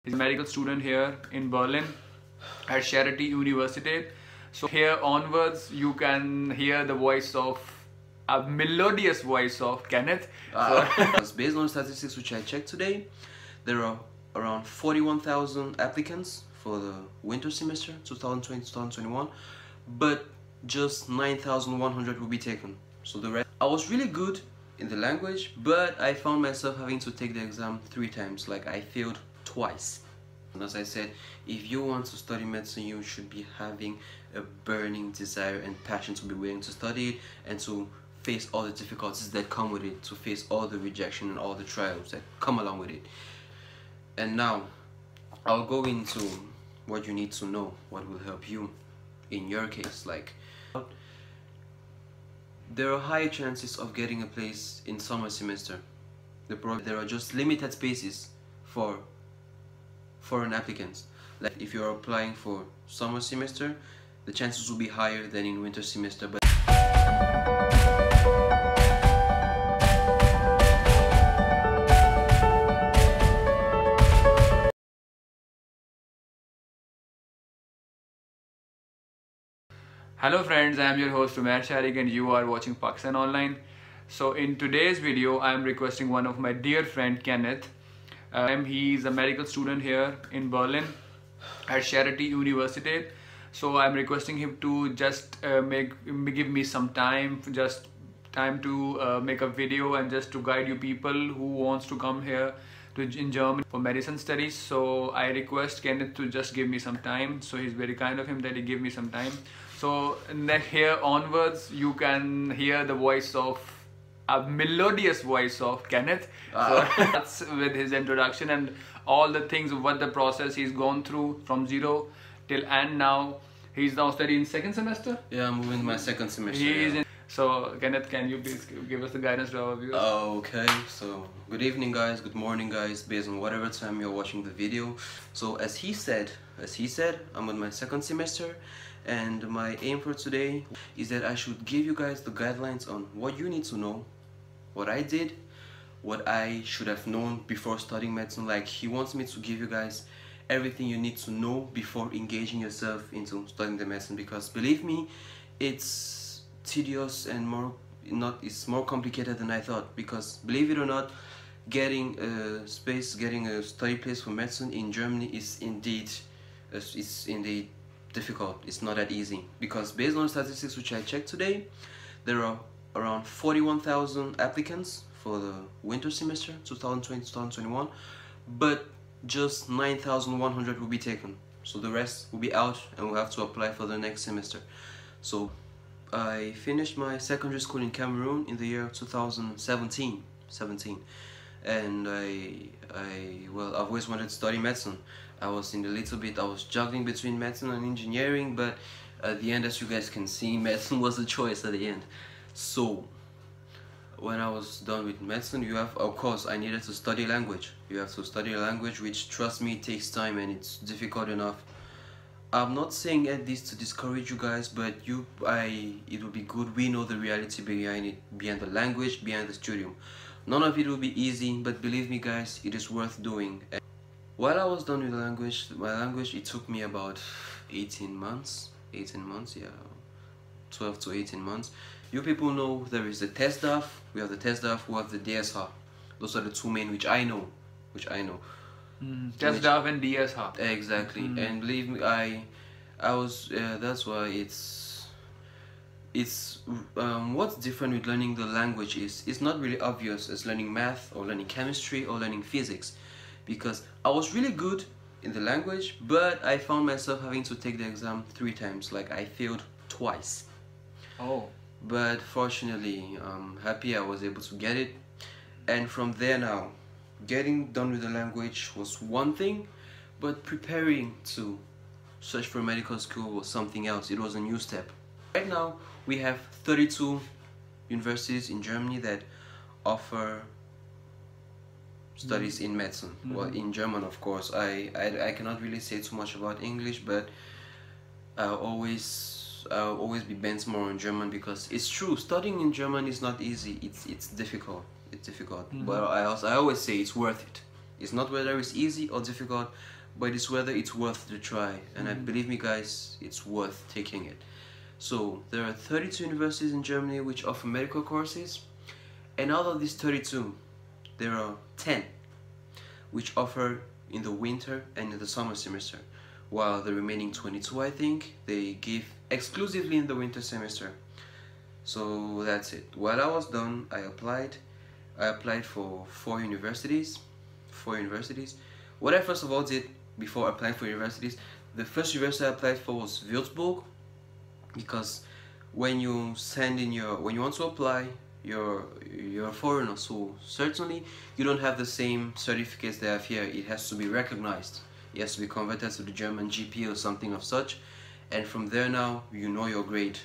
He's a medical student here in Berlin at Charity University. So here onwards you can hear the voice of a melodious voice of Kenneth. Based on statistics which I checked today, there are around 41,000 applicants for the winter semester 2020-2021, but just 9,100 will be taken. So the rest, I was really good in the language, but I found myself having to take the exam 3 times. Like, I failed twice. And as I said, if you want to study medicine, you should be having a burning desire and passion to be willing to study it and to face all the difficulties that come with it, to face all the rejection and all the trials that come along with it. And now I'll go into what you need to know, what will help you in your case. Like, there are high chances of getting a place in summer semester. There are just limited spaces for foreign applicants. Like, if you're applying for summer semester, the chances will be higher than in winter semester. But Hello friends, I am your host Umair and you are watching Pakistan Online. So in today's video, I am requesting one of my dear friend Kenneth. He is a medical student here in Berlin at Charity University. So I am requesting him to just give me some time, to make a video and just to guide you people who wants to come here in Germany for medicine studies. So I request Kenneth to just give me some time. So he's very kind of him that he gave me some time. So here onwards you can hear the voice of a melodious voice of Kenneth. So that's with his introduction and all the things, what the process he's gone through from zero till and now. He's now studying second semester? yeah, I'm moving my second semester. So Kenneth, can you please give us the guidance to our viewers? Okay, so good evening guys, good morning guys, based on whatever time you're watching the video. So as he said, I'm in my second semester, and my aim for today is that I should give you guys the guidelines on what you need to know, what I did, what I should have known before studying medicine. Like, he wants me to give you guys everything you need to know before engaging yourself into studying the medicine, because believe me, it's tedious and it's more complicated than I thought. Because believe it or not, getting a study place for medicine in Germany is indeed difficult. It's not that easy, because based on statistics which I checked today, there are around 41,000 applicants for the winter semester 2020-2021, but just 9,100 will be taken. So the rest will be out and we'll have to apply for the next semester. So I finished my secondary school in Cameroon in the year 2017, and I've always wanted to study medicine. I was juggling between medicine and engineering, but at the end, as you guys can see, medicine was the choice at the end. So when I was done with medicine, of course, I needed to study language. You have to study a language, which, trust me, takes time and it's difficult enough. I'm not saying this to discourage you guys, but it will be good. We know the reality behind it, behind the language, behind the studium. None of it will be easy, but believe me guys, it is worth doing. While I was done with my language, it took me about 18 months, yeah, 12 to 18 months. You people know there is the TestDAF, we have the TestDAF, we have the DSH. Those are the two main which I know. TestDAF and DSH. Exactly. And believe me, that's why it's what's different with learning the language is it's not really obvious as learning math or learning chemistry or learning physics, because I was really good in the language, but I found myself having to take the exam 3 times. Like, I failed twice. Oh. But fortunately, I'm happy I was able to get it. And from there now, getting done with the language was one thing, but preparing to search for medical school was something else. It was a new step. Right now, we have 32 universities in Germany that offer studies in medicine. Well, in German, of course. I cannot really say too much about English, but I'll always be bent more on German, because it's true, studying in German is not easy. It's difficult. But I always say it's worth it. It's not whether it's easy or difficult, but it's whether it's worth the try. And I believe me guys, it's worth taking it. So there are 32 universities in Germany which offer medical courses, and out of these 32 there are 10 which offer in the winter and in the summer semester, while the remaining 22, I think, they give exclusively in the winter semester. So that's it. While I was done, I applied for four universities. What I first of all did before applying for universities, the first university I applied for was Würzburg, because when you want to apply, you're a foreigner, so certainly you don't have the same certificates they have here. It has to be recognized. It has to be converted to the German GP or something of such, and from there now you know your grade,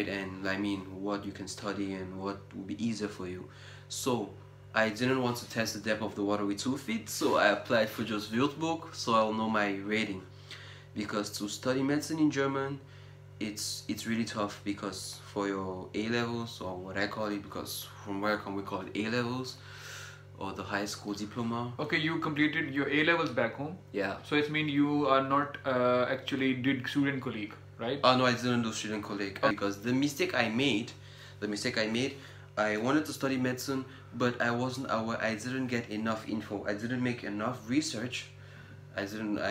and I mean what you can study and what will be easier for you. So I didn't want to test the depth of the water with 2 feet, so I applied for just Würzburg, so I'll know my rating. Because to study medicine in German, it's really tough, because for your A levels, or what I call it, because from where I come we call it A levels, or the high school diploma. Okay, you completed your A levels back home. Yeah. So it means you are not actually did student colleague, right? Oh no, I didn't do student colleague, because the mistake I made, I wanted to study medicine, but I wasn't aware. I didn't get enough info. I didn't make enough research. I didn't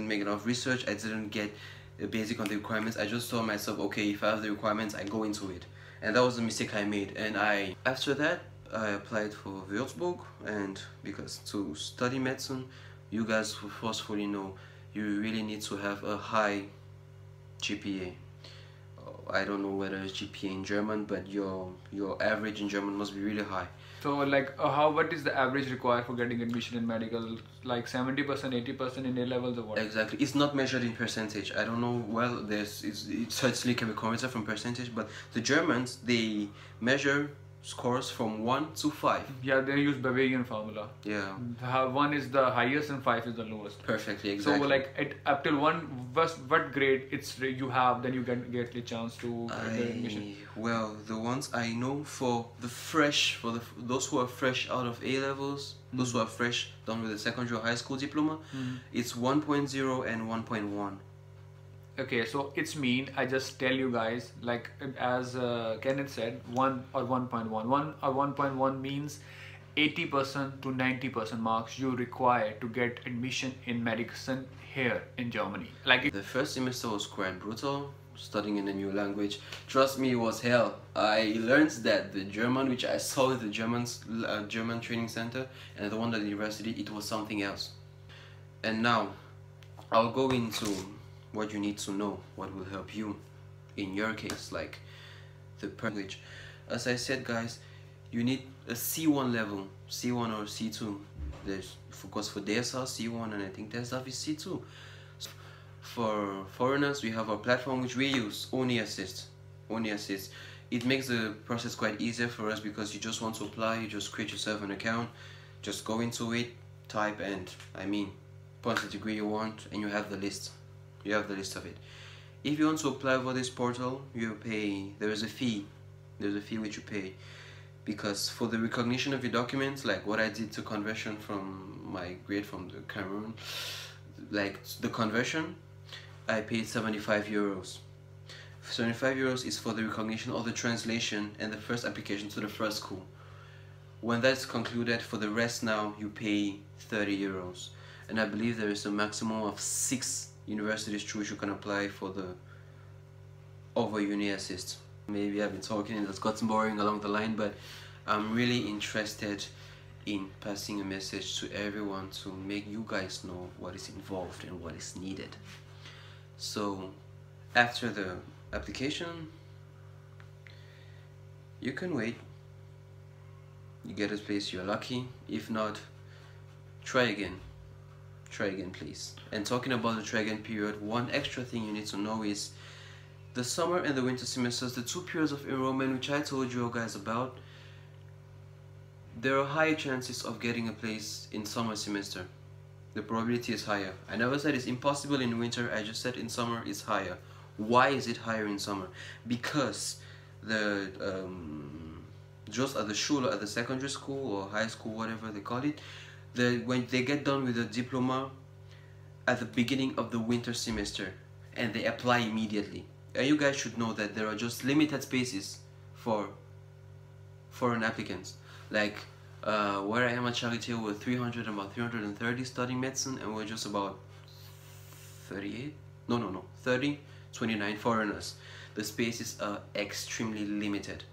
make enough research. I didn't get basic on the requirements. I just told myself, okay, if I have the requirements, I go into it, and that was the mistake I made. And after that I applied for Würzburg, and because to study medicine, you guys forcefully know, you really need to have a high GPA. I don't know whether it's GPA in German, but your average in German must be really high. So like what is the average required for getting admission in medical? Like 70%, 80% in A levels or what? Exactly. It's not measured in percentage. I don't know. Well, it certainly can be converted from percentage, but the Germans, they measure scores from 1 to 5. Yeah, they use Bavarian formula. Yeah. 1 is the highest and 5 is the lowest. Perfectly, exactly. So like up till 1, what grade you have, then you can get the chance to get admission. Well, the ones I know for those who are fresh out of A levels, those who are fresh done with a secondary or high school diploma, it's 1.0 and 1.1. Okay, so it's mean, I just tell you guys, like as Kenneth said, 1 or 1.1. 1 or 1.1 means 80% to 90% marks you require to get admission in medicine here in Germany. Like the first semester was quite brutal, studying in a new language. Trust me, it was hell. I learned that the German, which I saw at the German training center, and the one at the university, it was something else. And now, I'll go into what you need to know, what will help you in your case, like the language. As I said, guys, you need a C1 level, C1 or C2. There's, of course, for DSL C1, and I think DSL is C2. So for foreigners, we have our platform which we use, Unieassist. It makes the process quite easier for us, because you just want to apply, you just create yourself an account, just go into it, type, and punch the degree you want, and you have the list. You have the list of it. If you want to apply for this portal, you pay. There is a fee. There's a fee which you pay, because for the recognition of your documents, like what I did to conversion from my grade from the Cameroon, like the conversion, I paid 75 euros. 75 euros is for the recognition of the translation and the first application to the first school. When that's concluded, for the rest now you pay 30 euros, and I believe there is a maximum of 6 universities through which you can apply for the over Unieassist. Maybe I've been talking and it's gotten boring along the line, but I'm really interested in passing a message to everyone to make you guys know what is involved and what is needed. So after the application, you can wait. You get a place, you're lucky. If not, try again. Try again, please. And talking about the try again period, one extra thing you need to know is the summer and the winter semesters, the 2 periods of enrollment which I told you guys about, there are higher chances of getting a place in summer semester. The probability is higher. I never said it's impossible in winter, I just said in summer it's higher. Why is it higher in summer? Because the just at the shul, at the secondary school or high school, whatever they call it, when they get done with the diploma at the beginning of the winter semester, and they apply immediately. And you guys should know that there are just limited spaces for foreign applicants. Like where I am at Charité, we're about 330 studying medicine, and we're just about 38, no, 30, 29 foreigners. The spaces are extremely limited.